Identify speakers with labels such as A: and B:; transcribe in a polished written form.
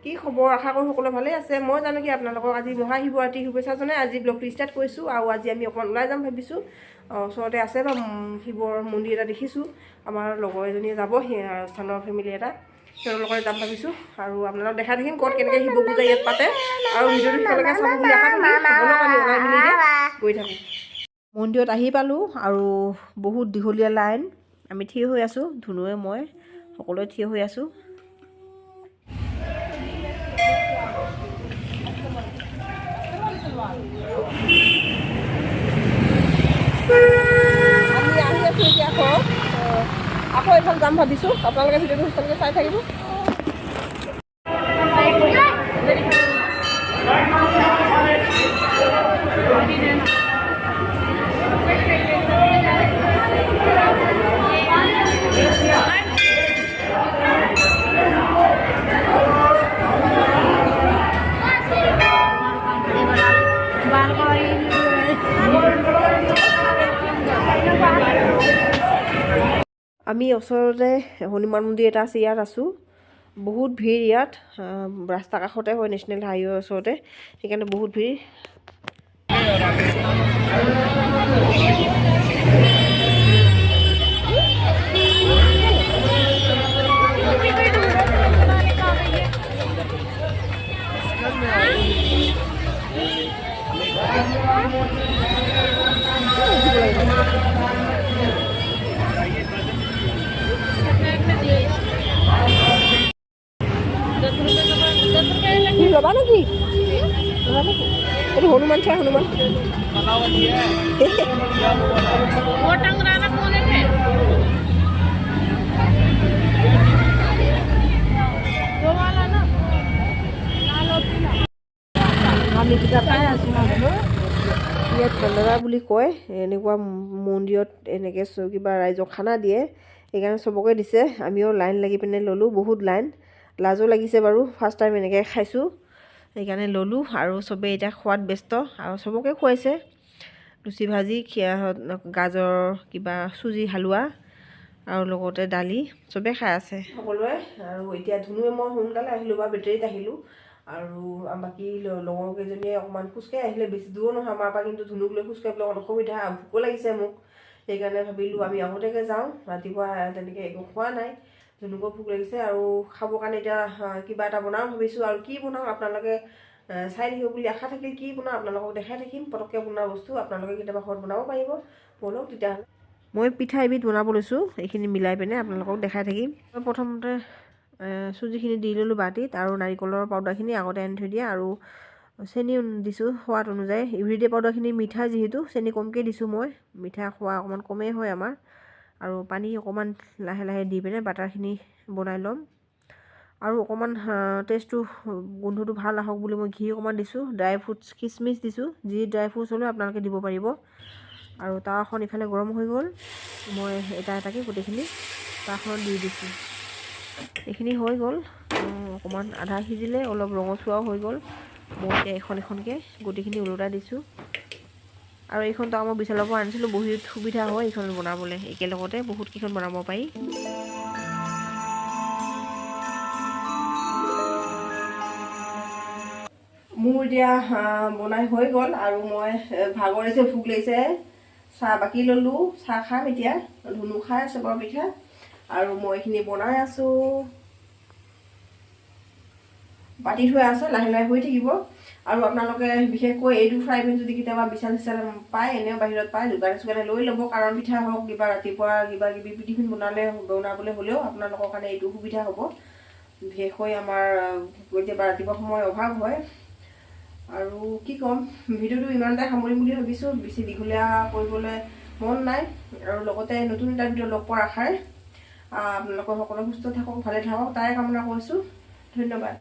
A: কি খবৰ? আশা কৰোঁ সকলোৱে ভালেই আছে। মই জানো কি আপোনালোকক আজি মহাশিৱৰাত্ৰি শুভেচ্ছা জনাই আজি ব্লগটো ষ্টাৰ্ট কৰিছোঁ। আৰু আজি আমি অকণমান ওলাই যাম ভাবিছোঁ। ওচৰতে আছে বা শিৱৰ মন্দিৰ এটা দেখিছোঁ। আমাৰ লগৰ এজনীয়ে যাব, সেই স্থানৰ ফেমিলি এটা, তেওঁলোকৰ লগত যাম ভাবিছোঁ। আৰু আপোনালোকক দেখাই থাকিম ক'ত কেনেকৈ শিৱ পূজা ইয়াত পাতে। আৰু ভিডিঅ'টো সিফালকৈ চাব বুলি আশা থাকিম। সকলোক আমি ওলাই মেলিকৈ গৈ থাকোঁ। মন্দিৰত আহি পালোঁ আৰু বহুত দীঘলীয়া লাইন। আমি থিয় হৈ আছোঁ, ধুনুৱে মই সকলোৱে থিয় হৈ আছোঁ। আমি আহি আছোঁ এতিয়া আকৌ এইফালে যাম ভাবিছোঁ। আপোনালোকে ভিডিঅ'টো সিফালকৈ চাই থাকিব। আমি ওচৰতে হনুমান মন্দিৰ এটা আছে, ইয়াত আছোঁ। বহুত ভিৰ ইয়াত, ৰাস্তা কাষতে হয়, নেশ্যনেল হাইৱেৰ ওচৰতে, সেইকাৰণে বহুত ভিৰ। ল'বা নেকি? এইটো হনুমান চাই হনুমান আমি কিতাপ পাই আছোঁ। ইয়াত ভাণ্ডাৰা বুলি কয়, এনেকুৱা মন্দিৰত এনেকৈ কিবা ৰাইজক খানা দিয়ে, সেইকাৰণে চবকে দিছে। আমিও লাইন লাগি পিনে ল'লোঁ, বহুত লাইন, লাজো লাগিছে বাৰু, ফাৰ্ষ্ট টাইম এনেকৈ খাইছোঁ, সেইকাৰণে ল'লোঁ। আৰু চবেই এতিয়া খোৱাত ব্যস্ত, আৰু চবকে খুৱাইছে লুচি ভাজি, গাজৰ কিবা চুজি হালোৱা আৰু লগতে দালি, চবেই খাই আছে সকলোৱে। আৰু এতিয়া ধুনুৱে মই সোনকালে আহিলোঁ বা বেটেৰীত আহিলোঁ। আৰু বাকী লগৰকেইজনীয়ে অকণমান খোজকাঢ়ি আহিলে, বেছি দূৰো নহয় আমাৰ পৰা, কিন্তু ধুনুক লৈ খোজকাঢ়িবলৈ অকণ অসুবিধা, ভোকো লাগিছে মোক, সেইকাৰণে ভাবিলোঁ আমি আগতীয়াকৈ যাওঁ। ৰাতিপুৱা তেনেকৈ একো খোৱা নাই, ধুনুকো ভোক লাগিছে আৰু খাবৰ কাৰণে এতিয়া কিবা এটা বনাওঁ ভাবিছোঁ। আৰু কি বনাওঁ আপোনালোকে চাই থাকিব বুলি আশা থাকিল। কি বনাওঁ আপোনালোকক দেখাই থাকিম, পটককৈ বনোৱা বস্তু, আপোনালোকে কেতিয়াবা ঘৰত বনাব পাৰিব। বলক তেতিয়াহ'লে। মই পিঠা এবিধ বনাব লৈছোঁ, এইখিনি মিলাই পিনে আপোনালোকক দেখাই থাকিম। মই প্ৰথমতে চুজিখিনি দি ল'লোঁ বাতিত, আৰু নাৰিকলৰ পাউডাৰখিনি আগতে আনি থৈ দিয়া, আৰু চেনি দিছোঁ সোৱাদ অনুযায়ী। ইভৰিডে পাউডাৰখিনি মিঠা, যিহেতু চেনি কমকৈ দিছোঁ মই, মিঠা খোৱা অকণমান কমেই হয় আমাৰ। আৰু পানী অকণমান লাহে লাহে দি পিনে বাটাৰখিনি বনাই ল'ম। আৰু অকণমান টেষ্টটো গোন্ধটো ভাল আহক বুলি মই ঘি অকণমান দিছোঁ, ড্ৰাই ফ্ৰুটছ কিচমিচ দিছোঁ, যি ড্ৰাই ফ্ৰুটছ হ'লেও আপোনালোকে দিব পাৰিব। আৰু তাৱাখন ইফালে গৰম হৈ গ'ল, মই এটা এটাকৈ গোটেইখিনি তাৱাখনত দি দিছোঁ। এইখিনি হৈ গ'ল, অকণমান আধা সিজিলে, অলপ ৰঙচুৱাও হৈ গ'ল। মই এতিয়া এখন এখনকৈ গোটেইখিনি ওলোটাই দিছোঁ। আৰু এইখন তাৱা মই বিশালৰ পৰা আনিছিলোঁ, বহুত সুবিধা হয় এইখন বনাবলৈ, একেলগতে বহুতকেইখন বনাব পাৰি। মোৰ এতিয়া বনাই হৈ গ'ল, আৰু মই ভাগৰিছে, ভোক লাগিছে, চাহ বাকি ল'লোঁ, চাহ খাম এতিয়া। ধুনু খাই আছে বাৰু পিঠা, আৰু মই এইখিনি বনাই আছোঁ। পাতি থোৱা আছে, লাহে লাহে হৈ থাকিব। আৰু আপোনালোকে বিশেষকৈ এইটো ফ্ৰাই পেন যদি কেতিয়াবা বিশাল পায়, এনেও বাহিৰত পায়, দোকানে চোকানে লৈ ল'ব। কাৰণ পিঠা হওক, কিবা ৰাতিপুৱা কিবা কিবি টিফিন বনাবলৈ হ'লেও আপোনালোকৰ কাৰণে এইটো সুবিধা হ'ব। বিশেষকৈ আমাৰ কেতিয়াবা ৰাতিপুৱা সময় অভাৱ হয়। আৰু কি ক'ম, ভিডিঅ'টো ইমানতে সামৰিম বুলি ভাবিছোঁ, বেছি দীঘলীয়া কৰিবলৈ মন নাই। আৰু লগতে নতুন এটা ভিডিঅ' লগ পোৱাৰ আশাৰে আপোনালোকৰ সকলো সুস্থ থাকক, ভালে থাকক, তাৰে কামনা কৰিছোঁ। ধন্যবাদ।